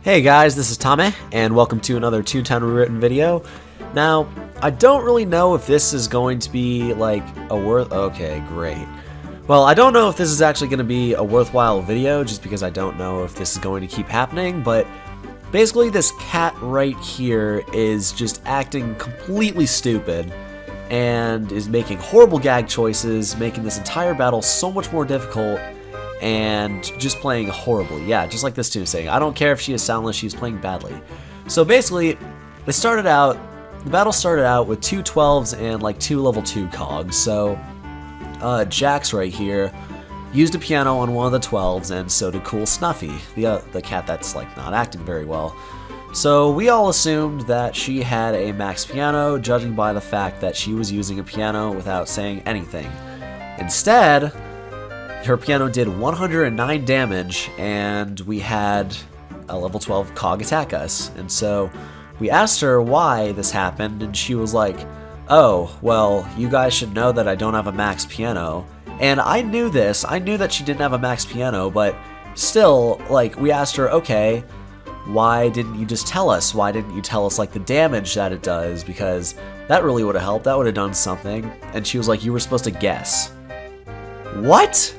Hey guys, this is Tommeh, and welcome to another ToonTown Rewritten video. Now, I don't really know if this is going to be like a okay, great. Well, I don't know if this is actually going to be a worthwhile video, just because I don't know if this is going to keep happening, but basically this cat right here is just acting completely stupid, and is making horrible gag choices, making this entire battle so much more difficult, and just playing horribly. Yeah, just like this tune saying, I don't care if she is soundless, she's playing badly. So basically, the battle started out with two 12s and like two level 2 cogs. So Jax right here used a piano on one of the 12s, and so did Cool Snuffy, the cat that's like not acting very well. So we all assumed that she had a max piano, judging by the fact that she was using a piano without saying anything. Instead, her piano did 109 damage, and we had a level 12 cog attack us. And so we asked her why this happened, and she was like, oh, well, you guys should know that I don't have a max piano. And I knew this. I knew that she didn't have a max piano, but still, like, we asked her, okay, why didn't you just tell us? Why didn't you tell us, like, the damage that it does? Because that really would have helped. That would have done something. And she was like, you were supposed to guess. What?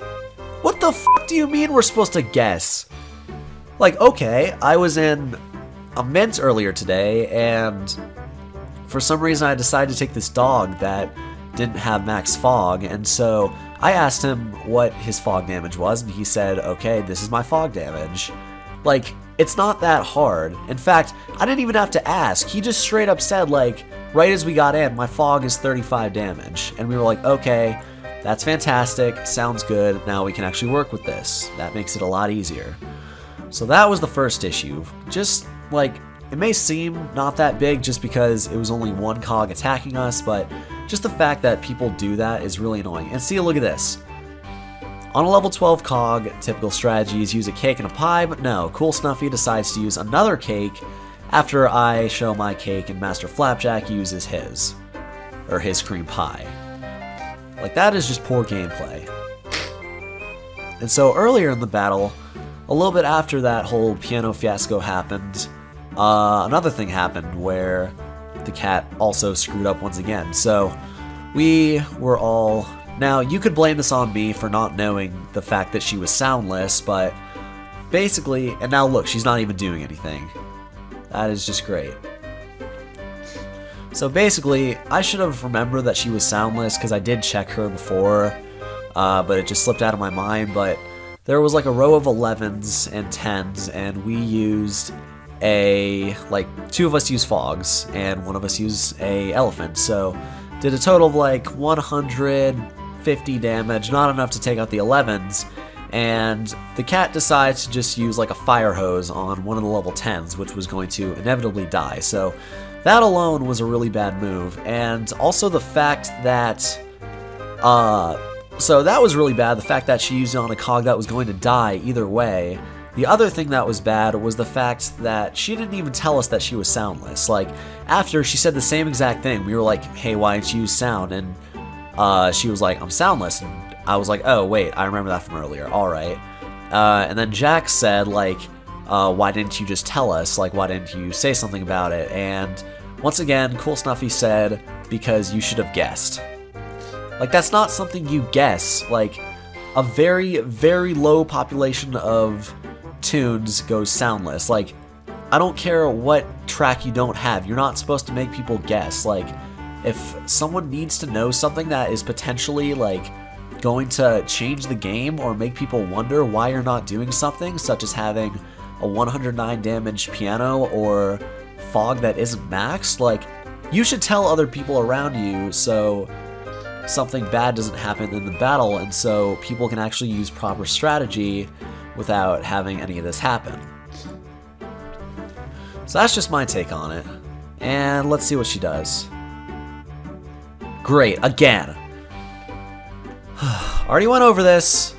What the fuck do you mean we're supposed to guess? Like, okay, I was in a mint earlier today, and for some reason I decided to take this dog that didn't have max fog, and so I asked him what his fog damage was, and he said, okay, this is my fog damage. Like, it's not that hard. In fact, I didn't even have to ask. He just straight up said, like, right as we got in, my fog is 35 damage. And we were like, okay, that's fantastic, sounds good, now we can actually work with this. That makes it a lot easier. So that was the first issue. Just, like, it may seem not that big just because it was only one cog attacking us, but just the fact that people do that is really annoying. And see, look at this. On a level 12 cog, typical strategies use a cake and a pie, but no, Cool Snuffy decides to use another cake after I show my cake and Master Flapjack uses his. Or his cream pie. Like, that is just poor gameplay. And so earlier in the battle, a little bit after that whole piano fiasco happened, another thing happened where the cat also screwed up once again. So we were all... Now, you could blame this on me for not knowing the fact that she was soundless, but basically... And now look, she's not even doing anything. That is just great. So basically, I should have remembered that she was soundless because I did check her before, but it just slipped out of my mind. But there was like a row of 11s and 10s, and we used two of us used fogs, and one of us used a elephant. So did a total of like 150 damage, not enough to take out the 11s. And the cat decides to just use like a fire hose on one of the level 10s, which was going to inevitably die. So that alone was a really bad move. And also the fact that, so that was really bad, the fact that she used it on a cog that was going to die either way. The other thing that was bad was the fact that she didn't even tell us that she was soundless. Like, after she said the same exact thing, we were like, hey, why didn't you use sound? And she was like, I'm soundless. And I was like, oh, wait, I remember that from earlier. All right. And then Jax said, like, why didn't you just tell us? Like, why didn't you say something about it? And once again, Cool Snuffy said, because you should have guessed. Like, that's not something you guess. Like, a very, very low population of tunes goes soundless. Like, I don't care what track you don't have. You're not supposed to make people guess. Like, if someone needs to know something that is potentially, like, going to change the game or make people wonder why you're not doing something, such as having a 109 damage piano or fog that isn't maxed, like, you should tell other people around you so something bad doesn't happen in the battle, and so people can actually use proper strategy without having any of this happen. So that's just my take on it, and let's see what she does. Great, again. Already went over this,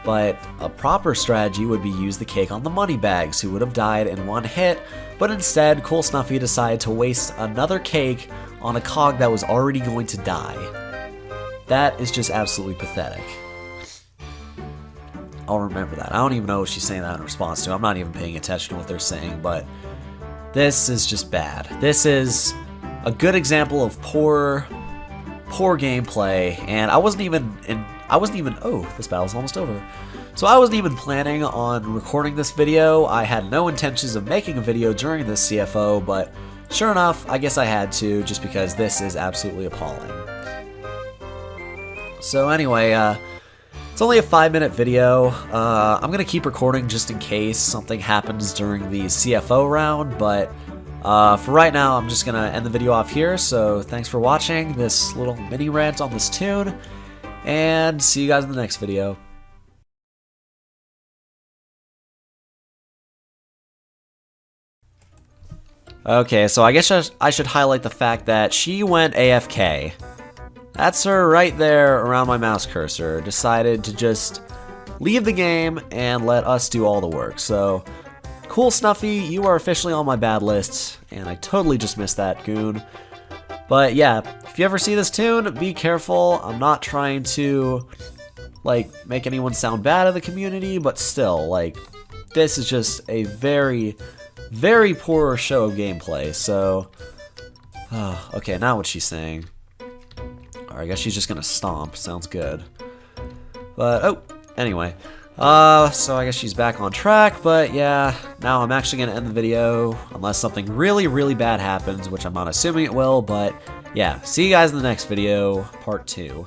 but a proper strategy would be use the cake on the money bags, who would have died in one hit, but instead Cool Snuffy decided to waste another cake on a cog that was already going to die. That is just absolutely pathetic. I'll remember that. I don't even know what she's saying that in response to. I'm not even paying attention to what they're saying, but this is just bad. This is a good example of poor gameplay, and I wasn't even, oh, this battle's almost over. So I wasn't even planning on recording this video. I had no intentions of making a video during this CFO, but sure enough, I guess I had to, just because this is absolutely appalling. So anyway, it's only a 5-minute video. I'm gonna keep recording just in case something happens during the CFO round, but for right now, I'm just gonna end the video off here. So thanks for watching this little mini rant on this tune, and see you guys in the next video. Okay, so I guess I should highlight the fact that she went AFK. That's her right there around my mouse cursor. Decided to just leave the game and let us do all the work. So, cool Snuffy, you are officially on my bad list, and I totally just missed that, goon. But yeah, if you ever see this tune, be careful. I'm not trying to, like, make anyone sound bad of the community, but still, like, this is just a very, very poor show of gameplay. So, okay, now what's she saying? I guess she's just gonna stomp. Sounds good. But, oh, anyway. So I guess she's back on track, but yeah, now I'm actually gonna end the video, unless something really, really bad happens, which I'm not assuming it will, but yeah, see you guys in the next video, part 2.